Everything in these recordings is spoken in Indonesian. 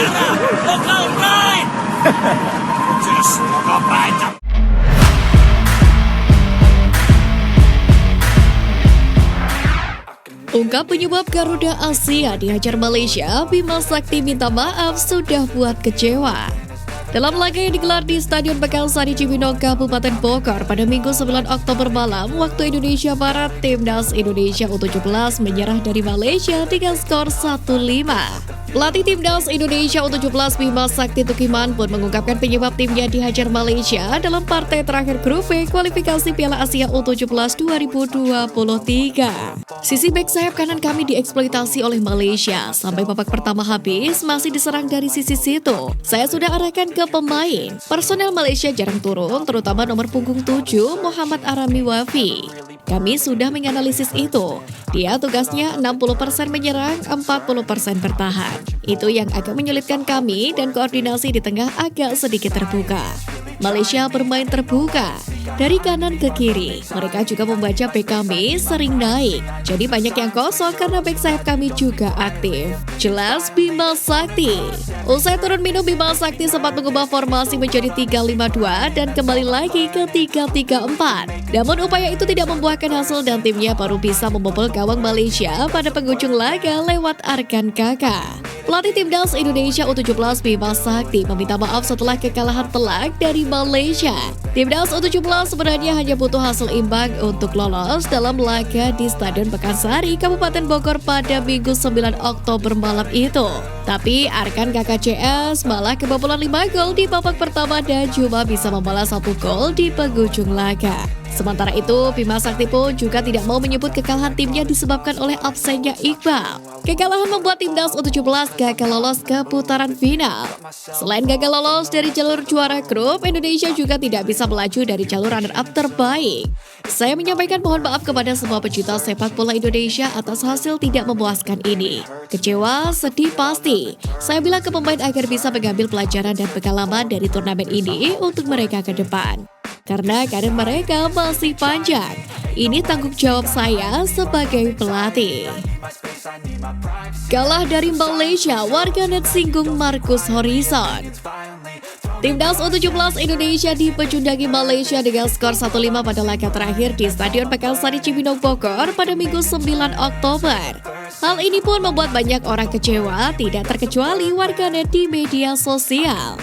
Local pride! Just local pride! Ungkap penyebab Garuda Asia dihajar Malaysia, Bima Sakti minta maaf sudah buat kecewa. Dalam laga yang digelar di Stadion Pekansari Cibinong, Kabupaten Bogor pada Minggu 9 Oktober malam waktu Indonesia Barat, Timnas Indonesia U17 menyerah dari Malaysia dengan skor 1-5. Pelatih Timnas Indonesia U17 Bima Sakti Tukiman pun mengungkapkan penyebab timnya dihajar Malaysia dalam partai terakhir grup B kualifikasi Piala Asia U17 2023. Sisi bek sayap kanan kami dieksploitasi oleh Malaysia. Sampai babak pertama habis, masih diserang dari sisi situ. Saya sudah arahkan ke pemain. Personel Malaysia jarang turun, terutama nomor punggung 7, Muhammad Arami Wafi. Kami sudah menganalisis itu. Dia tugasnya 60% menyerang, 40% bertahan. Itu yang agak menyulitkan kami dan koordinasi di tengah agak sedikit terbuka. Malaysia bermain terbuka dari kanan ke kiri. Mereka juga membaca bek kami sering naik. Jadi banyak yang kosong karena bek sayap kami juga aktif. Jelas Bima Sakti. Usai turun minum, Bima Sakti sempat mengubah formasi menjadi 3-5-2 dan kembali lagi ke 3-3-4. Namun upaya itu tidak membuahkan hasil dan timnya baru bisa membobol gawang Malaysia pada penghujung laga lewat Arkan Kakak. Pelatih Timnas Indonesia U17 Bima Sakti meminta maaf setelah kekalahan telak dari Malaysia. Timnas U17 sebenarnya hanya butuh hasil imbang untuk lolos dalam laga di Stadion Pekansari, Kabupaten Bogor pada Minggu 9 Oktober malam itu. Tapi Arkan KKCS malah kebobolan 5 gol di babak pertama dan cuma bisa membalas 1 gol di penghujung laga. Sementara itu, Bima Sakti pun juga tidak mau menyebut kekalahan timnya disebabkan oleh absennya Iqbal. Kekalahan membuat Timnas U17 gagal lolos ke putaran final. Selain gagal lolos dari jalur juara grup, Indonesia juga tidak bisa melaju dari jalur runner-up terbaik. Saya menyampaikan mohon maaf kepada semua pecinta sepak bola Indonesia atas hasil tidak memuaskan ini. Kecewa, sedih pasti. Saya bilang ke pemain agar bisa mengambil pelajaran dan pengalaman dari turnamen ini untuk mereka ke depan. Karena karir mereka masih panjang. Ini tanggung jawab saya sebagai pelatih. Kalah dari Malaysia, warganet singgung Marcus Horizon. Timnas U17 Indonesia dipecundangi Malaysia dengan skor 1-5 pada laga terakhir di Stadion Pekansari Cibinong Bogor pada Minggu 9 Oktober. Hal ini pun membuat banyak orang kecewa, tidak terkecuali warganet di media sosial.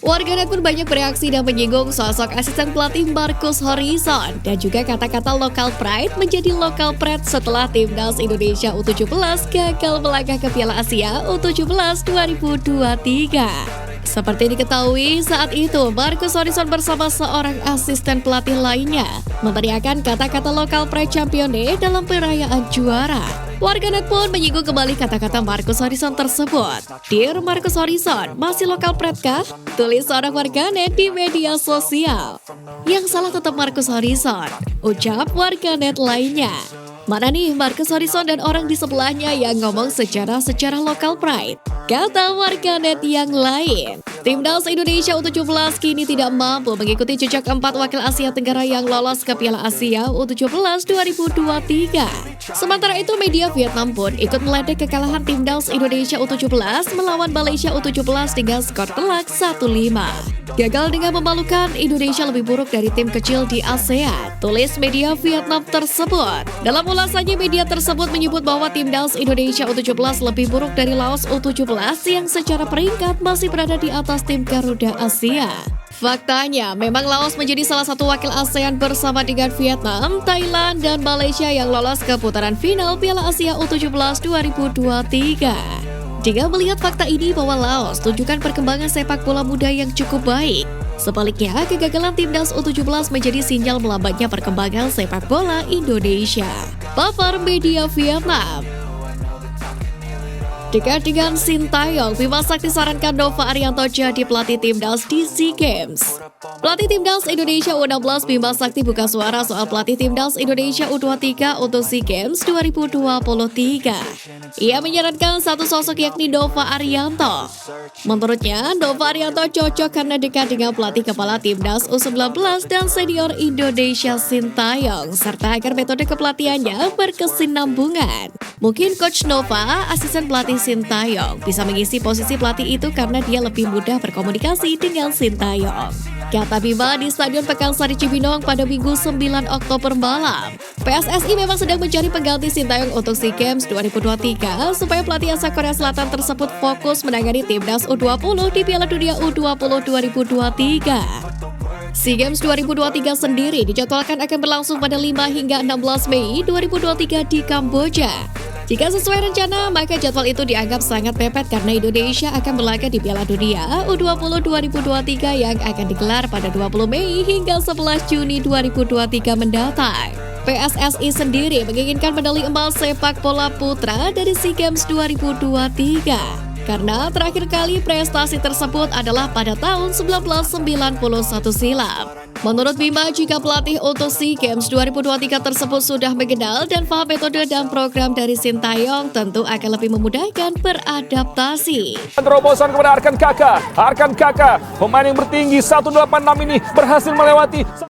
Warganet pun banyak bereaksi dan menyinggung sosok asisten pelatih Marcus Horizon dan juga kata-kata local pride menjadi local pride setelah Timnas Indonesia U17 gagal melangkah ke Piala Asia U17 2023. Seperti diketahui, saat itu Marcus Horizon bersama seorang asisten pelatih lainnya meneriakan kata-kata local pride champione dalam perayaan juara. Warganet pun menyinggung kembali kata-kata Marcus Horizon tersebut. Dear Marcus Horizon, masih lokal pride kah? Tulis seorang warganet di media sosial. Yang salah tetap Marcus Horizon, ucap warganet lainnya. Mana nih Marcus Horizon dan orang di sebelahnya yang ngomong secara lokal pride? Kata warganet yang lain. Timnas Indonesia U17 kini tidak mampu mengikuti jejak 4 wakil Asia Tenggara yang lolos ke Piala Asia U17 2023. Sementara itu, media Vietnam pun ikut meledek kekalahan Timnas Indonesia U17 melawan Malaysia U17 dengan skor telak 1-5. Gagal dengan memalukan, Indonesia lebih buruk dari tim kecil di ASEAN, tulis media Vietnam tersebut. Dalam ulasannya, media tersebut menyebut bahwa Timnas Indonesia U17 lebih buruk dari Laos U17 yang secara peringkat masih berada di atas tim Garuda Asia. Faktanya, memang Laos menjadi salah satu wakil ASEAN bersama dengan Vietnam, Thailand, dan Malaysia yang lolos ke putaran final Piala Asia U17 2023. Jika melihat fakta ini bahwa Laos tunjukkan perkembangan sepak bola muda yang cukup baik. Sebaliknya, kegagalan Timnas U17 menjadi sinyal melambatnya perkembangan sepak bola Indonesia. Papar media Vietnam. Dekat dengan Sintayong, Bima Sakti sarankan Nova Arianto jadi pelatih Timnas di SEA Games. Pelatih Timnas Indonesia U16 Bima Sakti buka suara soal pelatih Timnas Indonesia U23 untuk SEA Games 2023. Ia menyarankan satu sosok yakni Nova Arianto. Menurutnya, Nova Arianto cocok karena dekat dengan pelatih kepala Timnas U19 dan senior Indonesia Sintayong, serta agar metode kepelatihannya berkesinambungan. Mungkin Coach Nova, asisten pelatih Sintayong, bisa mengisi posisi pelatih itu karena dia lebih mudah berkomunikasi dengan Sintayong. Kata Bima di Stadion Pakansari Cibinong pada Minggu 9 Oktober malam. PSSI memang sedang mencari pengganti Sintayong untuk SEA Games 2023 supaya pelatih asal Korea Selatan tersebut fokus menangani Timnas U20 di Piala Dunia U20 2023. SEA Games 2023 sendiri dijadwalkan akan berlangsung pada 5 hingga 16 Mei 2023 di Kamboja. Jika sesuai rencana, maka jadwal itu dianggap sangat mepet karena Indonesia akan berlaga di Piala Dunia U20 2023 yang akan digelar pada 20 Mei hingga 11 Juni 2023 mendatang. PSSI sendiri menginginkan medali emas sepak bola putra dari SEA Games 2023. Karena terakhir kali prestasi tersebut adalah pada tahun 1991 silam. Menurut Bima, jika pelatih untuk SEA Games 2023 tersebut sudah mengenal dan paham metode dan program dari Sintayong, tentu akan lebih memudahkan beradaptasi. Terobosan kepada Arkan Kakak, pemain yang bertinggi 186 ini berhasil melewati